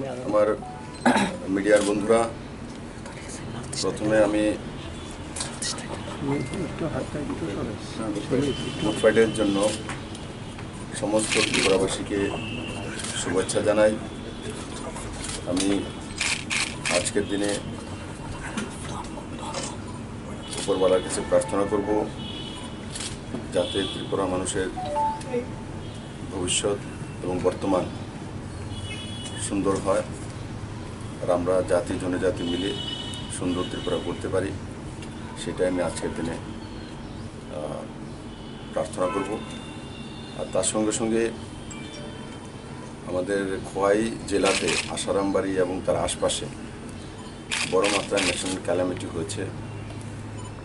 আমার মিডিয়ার বন্ধুরা, প্রথমে আমি গুড ফ্রাইডের জন্য সমস্ত ত্রিপুরাবাসীকে শুভেচ্ছা জানাই। আমি আজকের দিনে উপরওয়ালার কাছে প্রার্থনা করব যাতে ত্রিপুরা মানুষের ভবিষ্যৎ এবং বর্তমান সুন্দর হয়, আর আমরা জাতি জনজাতি মিলে সুন্দর ত্রিপুরা করতে পারি, সেটাই আমি আজকের দিনে প্রার্থনা করব। আর তার সঙ্গে সঙ্গে আমাদের খোয়াই জেলাতে আসারামবাড়ি এবং তার আশপাশে বড় মাত্রায় ন্যাশনাল ক্যালামিটি হয়েছে,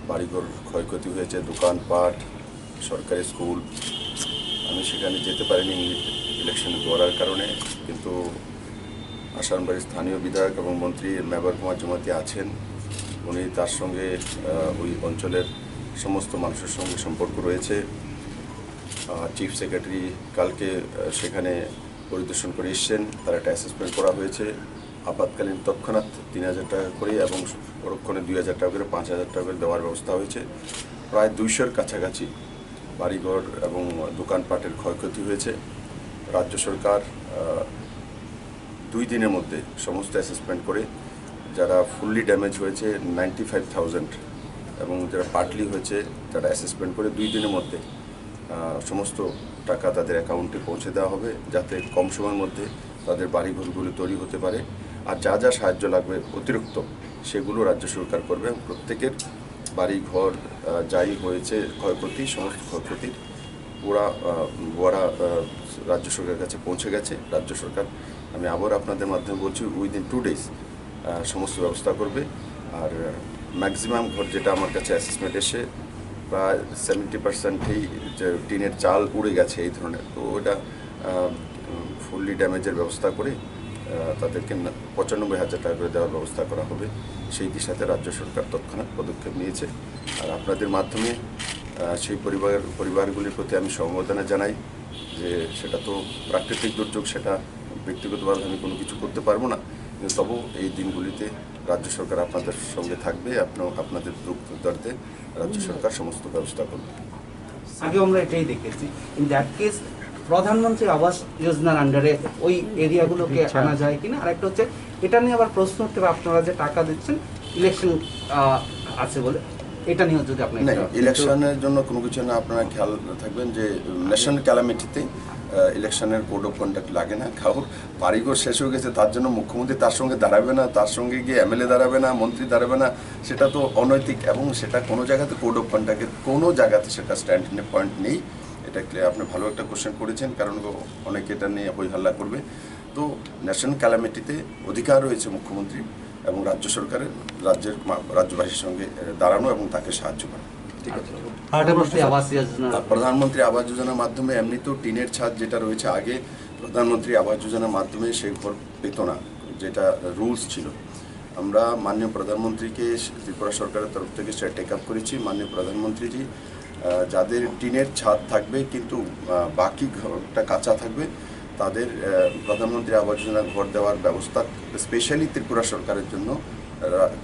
বাড়িঘর ক্ষয়ক্ষতি হয়েছে, দোকানপাট, সরকারি স্কুল। আমি সেখানে যেতে পারিনি ইলেকশনে দৌড়ার কারণে, কিন্তু আসারামবাড়ির স্থানীয় বিধায়ক এবং মন্ত্রী মেবার কুমার জমাতি আছেন। উনি তার সঙ্গে ওই অঞ্চলের সমস্ত মানুষের সঙ্গে সম্পর্ক রয়েছে। চিফ সেক্রেটারি কালকে সেখানে পরিদর্শন করে এসছেন, তার একটা অ্যাসেসমেন্ট করা হয়েছে। আপাতকালীন তৎক্ষণাৎ ৩,০০০ টাকা করে এবং পরক্ষণে ২,০০০ টাকা করে ৫,০০০ টাকা করে দেওয়ার ব্যবস্থা হয়েছে। প্রায় ২০০-র কাছাকাছি বাড়িঘর এবং দোকানপাটের ক্ষয়ক্ষতি হয়েছে। রাজ্য সরকার 2 দিনের মধ্যে সমস্ত অ্যাসেসমেন্ট করে যারা ফুললি ড্যামেজ হয়েছে 95,000 এবং যারা পার্টলি হয়েছে তারা অ্যাসেসমেন্ট করে 2 দিনের মধ্যে সমস্ত টাকা তাদের অ্যাকাউন্টে পৌঁছে দেওয়া হবে, যাতে কম সময়ের মধ্যে তাদের বাড়িঘরগুলো তৈরি হতে পারে। আর যা যা সাহায্য লাগবে অতিরিক্ত সেগুলো রাজ্য সরকার করবে। প্রত্যেকের বাড়িঘর যাই হয়েছে ক্ষয়ক্ষতি, সমস্ত ক্ষয়ক্ষতির ওরা রাজ্য সরকারের কাছে পৌঁছে গেছে। রাজ্য সরকার, আমি আবার আপনাদের মাধ্যমে বলছি, উইদিন 2 days সমস্ত ব্যবস্থা করবে। আর ম্যাক্সিমাম ঘর যেটা আমার কাছে অ্যাসেসমেন্ট এসে প্রায় 70%ই যে টিনের চাল উড়ে গেছে এই ধরনের, তো ওটা ফুললি ড্যামেজের ব্যবস্থা করে তাদেরকে 95,000 টাকা করে দেওয়ার ব্যবস্থা করা হবে। সেই দিশাতে রাজ্য সরকার তৎক্ষণাৎ পদক্ষেপ নিয়েছে। আর আপনাদের মাধ্যমে সেই পরিবারগুলির প্রতি আমি সমবেদনা জানাই যে সেটা তো প্রাকৃতিক দুর্যোগ, সেটা ব্যক্তিগতভাবে আমি কোনো কিছু করতে পারবো না, কিন্তু তবু এই দিনগুলিতে রাজ্য সরকার আপনাদের সঙ্গে থাকবে। আপনাদের দুঃখ দর্দে রাজ্য সরকার সমস্ত ব্যবস্থা করবে। আগে আমরা এটাই দেখেছি, ইন দ্যাট কেস প্রধানমন্ত্রী আবাস যোজনার আন্ডারে ওই এরিয়াগুলোকে আনা যায় কিনা। আর একটা হচ্ছে এটা নিয়ে আবার প্রশ্ন উঠতে হবে, আপনারা যে টাকা দিচ্ছেন ইলেকশন আছে বলে, এটা নিয়ে যদি আপনি ইলেকশনের জন্য কোনো কিছু না, আপনারা খেয়াল থাকবেন যে ন্যাশনাল ক্যালামিটিতে ইলেকশনের কোড অফ কন্ডাক্ট লাগে না। কারোর বাড়িঘর শেষ হয়ে গেছে তার জন্য মুখ্যমন্ত্রী তার সঙ্গে দাঁড়াবে না, তার সঙ্গে গিয়ে এমএলএ দাঁড়াবে না, মন্ত্রী দাঁড়াবে না, সেটা তো অনৈতিক এবং সেটা কোনো জায়গাতে কোড অফ কন্ডাক্টের কোনো জায়গাতে সেটা স্ট্যান্ডিং পয়েন্ট নেই। এটা আপনি ভালো একটা কোশ্চেন করেছেন, কারণ অনেকে এটা নিয়ে হই হাল্লা করবে। তো ন্যাশনাল ক্যালামিটিতে অধিকার রয়েছে মুখ্যমন্ত্রী এবং রাজ্য সরকারের রাজ্যবাসীর সঙ্গে দাঁড়ানো এবং তাকে সাহায্য করা। ঠিক আছে। প্রধানমন্ত্রী আবাস যোজনার মাধ্যমে এমনিতেও টিনের ছাদ যেটা রয়েছে, আগে প্রধানমন্ত্রী আবাস যোজনার মাধ্যমে সেই ঘর পেত না, যেটা রুলস ছিল। আমরা মাননীয় প্রধানমন্ত্রীকে ত্রিপুরা সরকারের তরফ থেকে সেটা টেক আপ করেছি। মাননীয় প্রধানমন্ত্রীজি যাদের টিনের ছাদ থাকবে কিন্তু বাকি ঘরটা কাঁচা থাকবে, তাদের প্রধানমন্ত্রী আবাস যোজনা ঘর দেওয়ার ব্যবস্থা স্পেশালি ত্রিপুরা সরকারের জন্য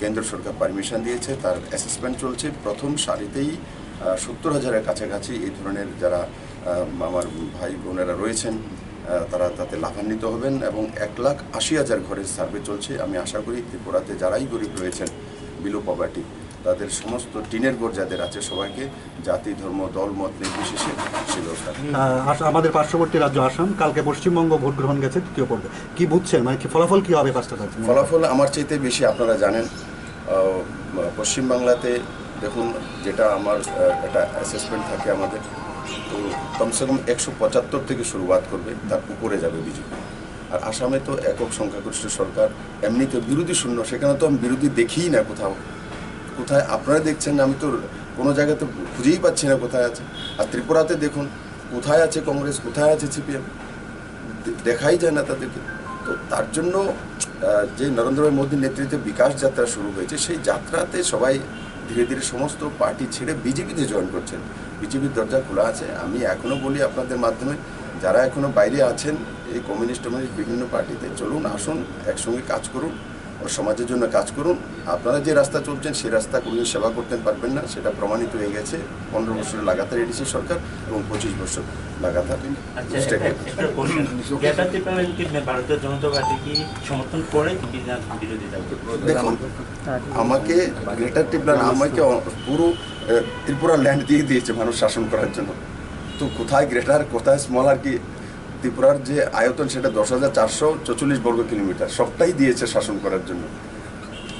কেন্দ্র সরকার পারমিশন দিয়েছে। তার অ্যাসেসমেন্ট চলছে। প্রথম সারিতেই 70,000-এর কাছাকাছি এই ধরনের যারা আমার ভাই বোনেরা রয়েছেন তারা তাতে লাভান্বিত হবেন এবং 1,80,000 ঘরের সার্ভে চলছে। আমি আশা করি ত্রিপুরাতে যারাই গরিব রয়েছেন, বিলো পভার্টি, তাদের সমস্ত টিনের ঘর যাদের আছে সবাইকে জাতি ধর্ম দল মত নির্বিশেষে সেই ব্যবস্থা। আমাদের পার্শ্ববর্তী রাজ্য আসাম, কালকে পশ্চিমবঙ্গ ভোট গ্রহণ গেছে তৃতীয় পর্বে, কি বুঝছেন, মানে কি ফলাফল কী হবে? ফলাফল আমার চাইতে বেশি আপনারা জানেন। পশ্চিমবাংলাতে দেখুন, যেটা আমার একটা অ্যাসেসমেন্ট থাকে আমাদের, তো কমসে কম 175 থেকে শুরুয়াত করবে, তার উপরে যাবে বিজেপি। আর আসামে তো একক সংখ্যাগরিষ্ঠ সরকার, এমনিতে বিরোধী শূন্য, সেখানে তো আমি বিরোধী দেখিই না কোথাও। কোথায় আপনারা দেখছেন? আমি তো কোনো জায়গাতে খুঁজেই পাচ্ছি না কোথায় আছে। আর ত্রিপুরাতে দেখুন কোথায় আছে কংগ্রেস, কোথায় আছে সিপিএম, দেখাই যায় না তাদেরকে। তো তার জন্য যে নরেন্দ্র মোদীর নেতৃত্বে বিকাশ যাত্রা শুরু হয়েছে, সেই যাত্রাতে সবাই ধীরে ধীরে সমস্ত পার্টি ছেড়ে বিজেপিতে জয়েন করছেন। বিজেপির দরজা খোলা আছে। আমি এখনও বলি আপনাদের মাধ্যমে, যারা এখনো বাইরে আছেন এই কমিউনিস্ট বিভিন্ন পার্টিতে, চলুন আসুন একসঙ্গে কাজ করুন, ও সমাজের জন্য কাজ করুন। আপনারা যে রাস্তা চলছেন সেই রাস্তা কোনো সেবা করতে পারবেন না, সেটা প্রমাণিত হয়ে গেছে। 15 বছর লাগাতার এডিসি সরকার এবং 25 বছর লাগাতার স্টেট গভর্নমেন্ট। ভারতীয় জনতা পার্টি কি সমর্থন করে কি না বিরোধিতা? দেখুন, আমাকে গ্রেটার ত্রিপুরা আমাকে পুরো ত্রিপুরা ল্যান্ড দিয়ে দিয়েছে মানুষ শাসন করার জন্য। তো কোথায় গ্রেটার কোথায় স্মল আর কি, ত্রিপুরার যে আয়তন সেটা 10,444 বর্গ কিলোমিটার, সবটাই দিয়েছে শাসন করার জন্য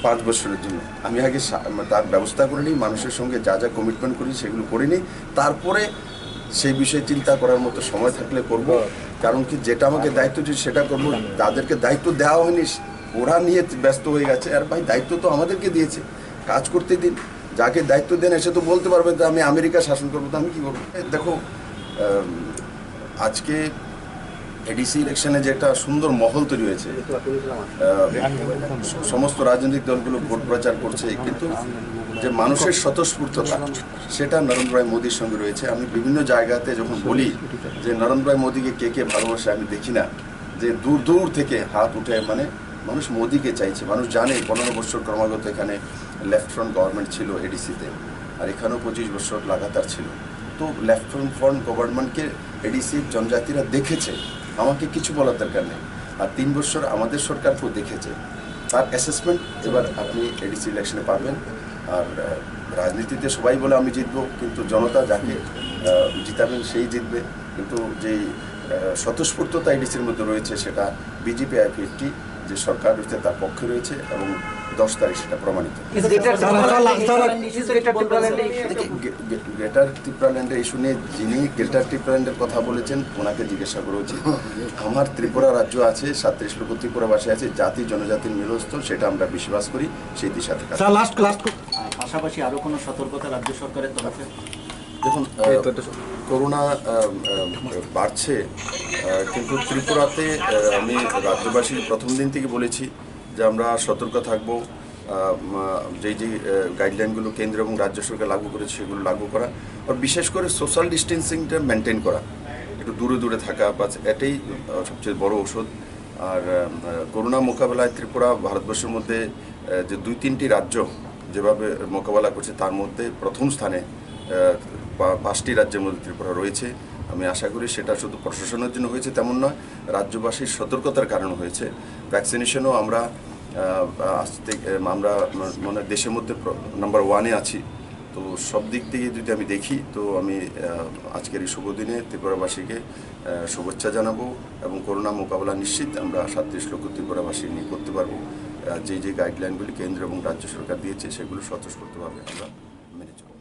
5 বছরের জন্য। আমি আগে তার ব্যবস্থা করে নিই, মানুষের সঙ্গে যা যা কমিটমেন্ট করি সেগুলো করে নিই, তারপরে সেই বিষয়ে চিন্তা করার মতো সময় থাকলে করব। কারণ কি, যেটা আমাকে দায়িত্ব দিয়েছে সেটা করবো। তাদেরকে দায়িত্ব দেওয়া হয়নি, ওরা নিয়ে ব্যস্ত হয়ে গেছে। আর ভাই, দায়িত্ব তো আমাদেরকে দিয়েছে, কাজ করতে দিন। যাকে দায়িত্ব দেন এসে তো বলতে পারবেন যে আমি আমেরিকা শাসন করবো, তো আমি কী করবো? দেখো, আজকে এডিসি ইলেকশনে যে একটা সুন্দর মহল তৈরি হয়েছে, সমস্ত রাজনৈতিক দলগুলো ভোট প্রচার করছে, কিন্তু যে মানুষের স্বতঃস্ফূর্ততা সেটা নরেন্দ্র ভাই মোদীর সঙ্গে রয়েছে। আমি বিভিন্ন জায়গাতে যখন বলি যে নরেন্দ্র ভাই মোদীকে কে কে ভালোবাসে, আমি দেখি না যে দূর দূর থেকে হাত উঠে, মানে মানুষ মোদীকে চাইছে। মানুষ জানে 15 বছর ক্রমাগত এখানে লেফট ফ্রন্ট গভর্নমেন্ট ছিল এডিসিতে, আর এখানেও 25 বছর লাগাতার ছিল। তো লেফট ফ্রন্ট গভর্নমেন্টকে এডিসির জনজাতিরা দেখেছে, আমাকে কিছু বলার দরকার নেই। আর 3 বছর আমাদের সরকারকেও দেখেছে, তার অ্যাসেসমেন্ট এবার আপনি এডিসি ইলেকশনে পাবেন। আর রাজনীতিতে সবাই বলে আমি জিতবো, কিন্তু জনতা যাকে জিতাবেন সেই জিতবে। কিন্তু যেই স্বতঃস্ফূর্ততা এডিসির মধ্যে রয়েছে সেটা বিজেপি আইপিএফটি যে সরকার রয়েছে তার পক্ষে রয়েছে, এবং 10 তারিখ সেটা প্রমাণিত। গ্রেটার ত্রিপুরাল্যান্ডের ইস্যু নিয়ে যিনি গ্রেটার ত্রিপুরাল্যান্ডের কথা বলেছেন ওনাকে জিজ্ঞাসা করা উচিত। আমার ত্রিপুরা রাজ্য আছে, 37 লক্ষ ত্রিপুরাবাসী আছে, জাতি জনজাতির মিলস্থল, সেটা আমরা বিশ্বাস করি, সেই দিশাতে কাজ করি। পাশাপাশি আরো কোনো সতর্কতা রাজ্য সরকারের তরফে? দেখুন, করোনা বাড়ছে, কিন্তু ত্রিপুরাতে আমি রাজ্যবাসীর প্রথম দিন থেকে বলেছি যে আমরা সতর্ক থাকব। যেই গাইডলাইনগুলো কেন্দ্র এবং রাজ্য সরকার লাগু করেছে সেগুলো লাগু করা, আর বিশেষ করে সোশ্যাল ডিস্টেন্সিংটা মেনটেন করা, একটু দূরে দূরে থাকা, বাস এটাই সবচেয়ে বড় ওষুধ। আর করোনা মোকাবেলায় ত্রিপুরা ভারতবর্ষের মধ্যে যে 2-3টি রাজ্য যেভাবে মোকাবেলা করছে তার মধ্যে প্রথম স্থানে 5টি রাজ্যের মধ্যে ত্রিপুরা রয়েছে। আমি আশা করি সেটা শুধু প্রশাসনের জন্য হয়েছে তেমন নয়, রাজ্যবাসীর সতর্কতার কারণে হয়েছে। ভ্যাকসিনেশনও আমরা মানে দেশের মধ্যে নাম্বার 1-এ আছি। তো সব দিক থেকে যদি আমি দেখি, তো আমি আজকের এই শুভ দিনে ত্রিপুরাবাসীকে শুভেচ্ছা জানাবো, এবং করোনা মোকাবেলা নিশ্চিত আমরা 37 লক্ষ ত্রিপুরাবাসী নিয়ে করতে পারবো। যে গাইডলাইনগুলি কেন্দ্র এবং রাজ্য সরকার দিয়েছে সেগুলো স্বতঃস্ফূর্তভাবে আমরা মেনে চলব।